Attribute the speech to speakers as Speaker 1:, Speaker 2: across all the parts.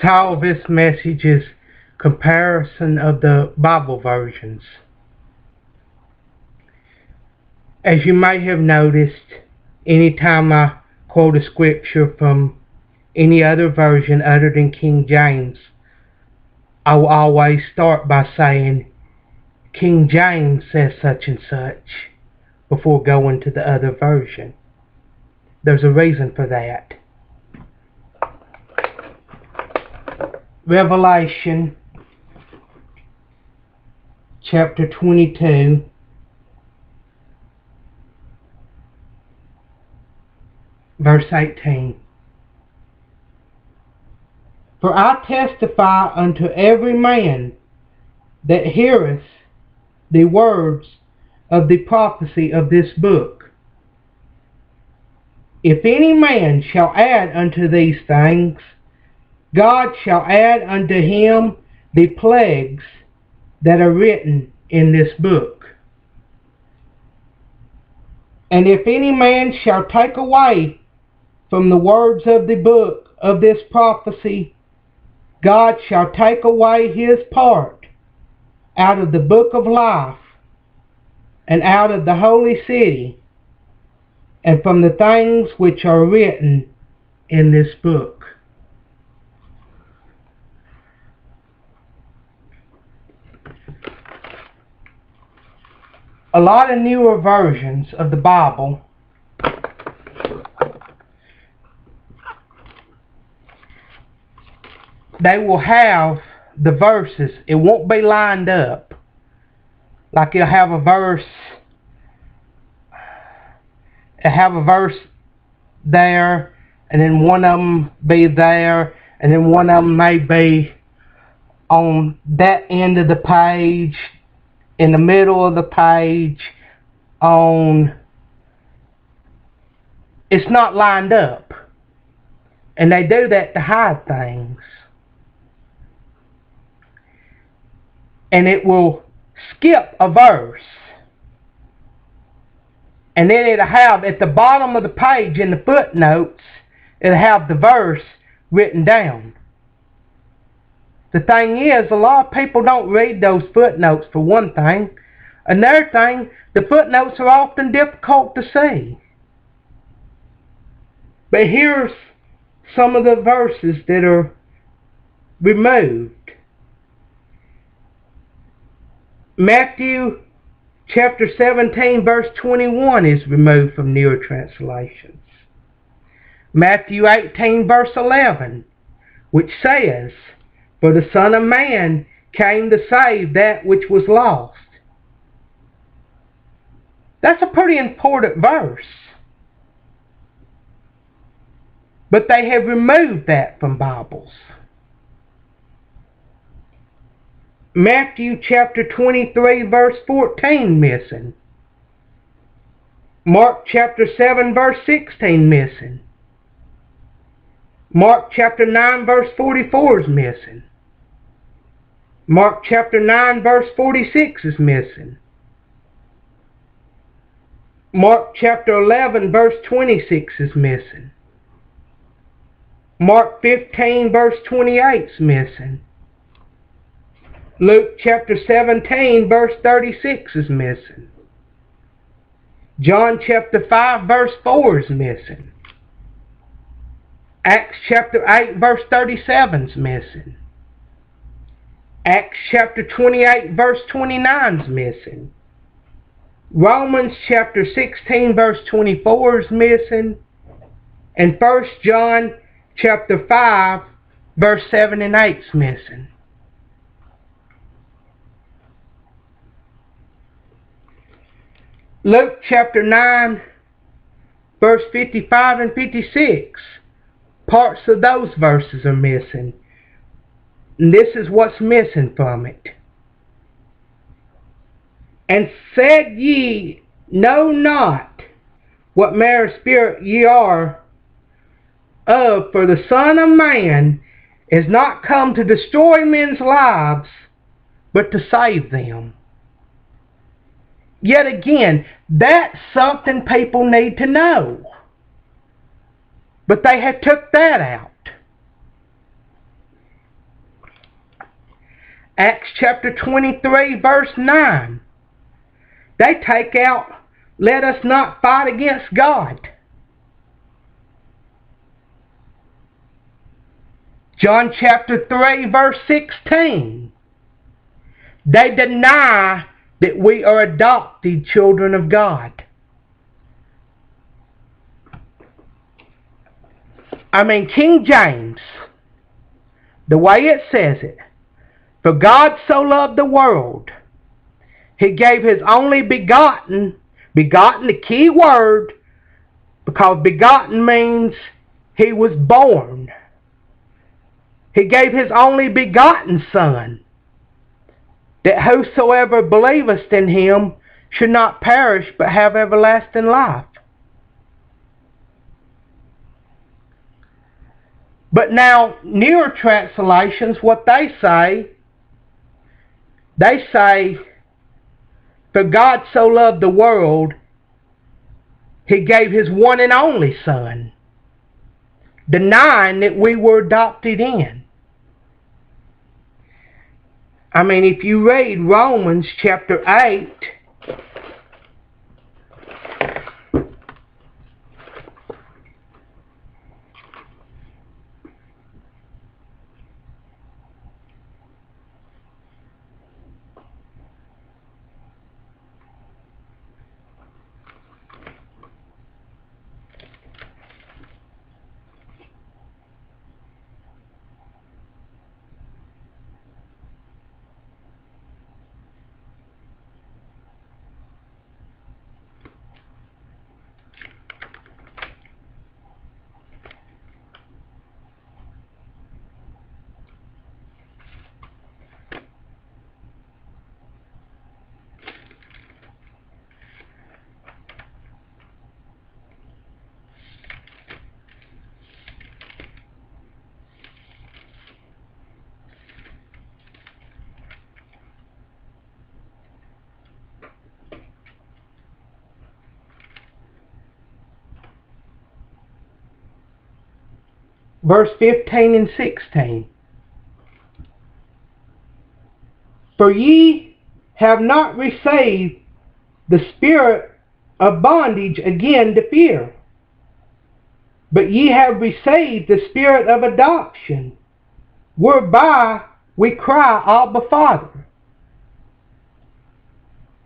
Speaker 1: Title of this message is Comparison of the Bible Versions. As you may have noticed, anytime I quote a scripture from any other version other than King James, I will always start by saying, King James says such and such, before going to the other version. There's a reason for that. Revelation chapter 22, verse 18. For I testify unto every man that heareth the words of the prophecy of this book. If any man shall add unto these things, God shall add unto him the plagues that are written in this book. And if any man shall take away from the words of the book of this prophecy, God shall take away his part out of the book of life, and out of the holy city, and from the things which are written in this book. A lot of newer versions of the Bible they will have the verses. It won't be lined up. Like it'll have a verse there, and then one of them be there, and then one of them may be on that end of the page, in the middle of the page, it's not lined up. And they do that to hide things. And it will skip a verse. And then it'll have at the bottom of the page in the footnotes, it'll have the verse written down. The thing is, a lot of people don't read those footnotes for one thing. Another thing, the footnotes are often difficult to see. But here's some of the verses that are removed. Matthew chapter 17 verse 21 is removed from newer translations. Matthew 18 verse 11, which says, For the Son of Man came to save that which was lost. That's a pretty important verse. But they have removed that from Bibles. Matthew chapter 23 verse 14 missing. Mark chapter 7 verse 16 missing. Mark chapter 9 verse 44 is missing. Mark chapter 9 verse 46 is missing. Mark chapter 11 verse 26 is missing. Mark 15 verse 28 is missing. Luke chapter 17 verse 36 is missing. John chapter 5 verse 4 is missing. Acts chapter 8 verse 37 is missing. Acts chapter 28 verse 29 is missing. Romans chapter 16 verse 24 is missing. And 1 John chapter 5 verse 7 and 8 is missing. Luke chapter 9 verse 55 and 56, parts of those verses are missing. And this is what's missing from it. And said ye, know not what manner of spirit ye are of, for the Son of Man is not come to destroy men's lives, but to save them. Yet again, that's something people need to know. But they have took that out. Acts chapter 23 verse 9. They take out, let us not fight against God. John chapter 3 verse 16. They deny that we are adopted children of God. King James, the way it says it, for God so loved the world, He gave His only begotten, the key word, because begotten means He was born. He gave His only begotten Son, that whosoever believeth in Him should not perish but have everlasting life. But now, newer translations, what they say, for God so loved the world, He gave His one and only Son, denying that we were adopted in. If you read Romans chapter 8, verse 15 and 16. For ye have not received the spirit of bondage again to fear, but ye have received the spirit of adoption, whereby we cry, Abba, Father.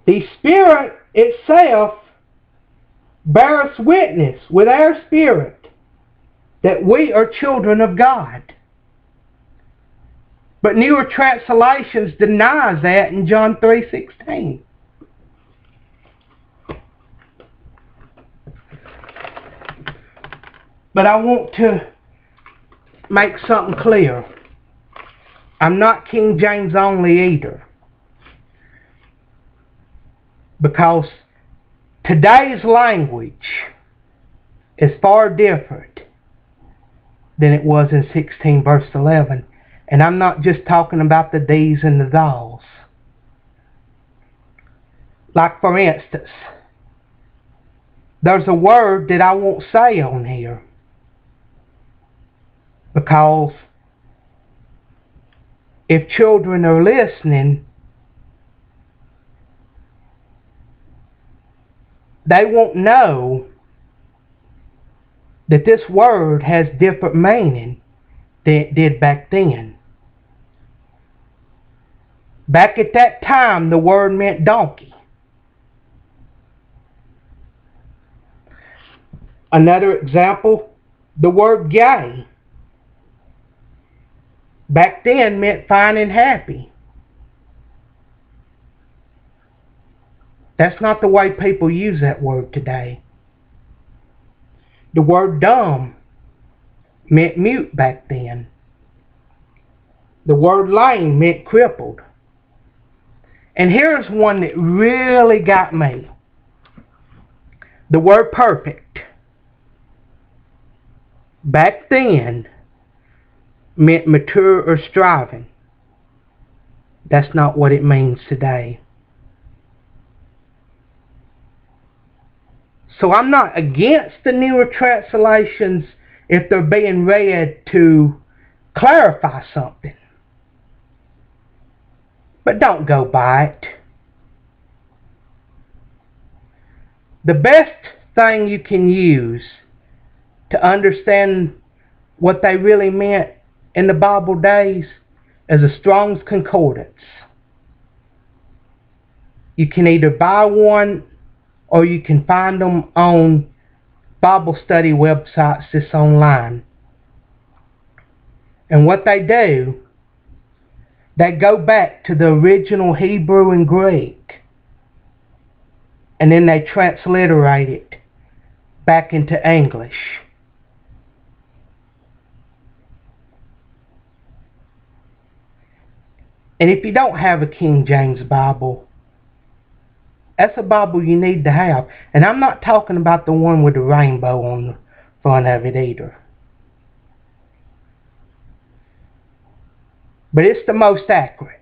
Speaker 1: The Spirit itself bears witness with our spirit that we are children of God. But newer translations denies that in John 3:16. But I want to make something clear. I'm not King James only either. Because today's language is far different than it was in 16 verse 11. And I'm not just talking about the these and the thous. Like for instance, there's a word that I won't say on here, because if children are listening, they won't know that this word has different meaning than it did back then. Back at that time, the word meant donkey. Another example, the word gay. Back then meant fine and happy. That's not the way people use that word today. The word dumb meant mute back then. The word lame meant crippled. And here's one that really got me. The word perfect. Back then meant mature or striving. That's not what it means today. So I'm not against the newer translations if they're being read to clarify something. but don't go by it. The best thing you can use to understand what they really meant in the Bible days is a Strong's Concordance. You can either buy one or you can find them on Bible study websites that's online. And what they do, they go back to the original Hebrew and Greek, and then they transliterate it back into English. And if you don't have a King James Bible, that's a Bible you need to have. And I'm not talking about the one with the rainbow on the front of it either. But it's the most accurate.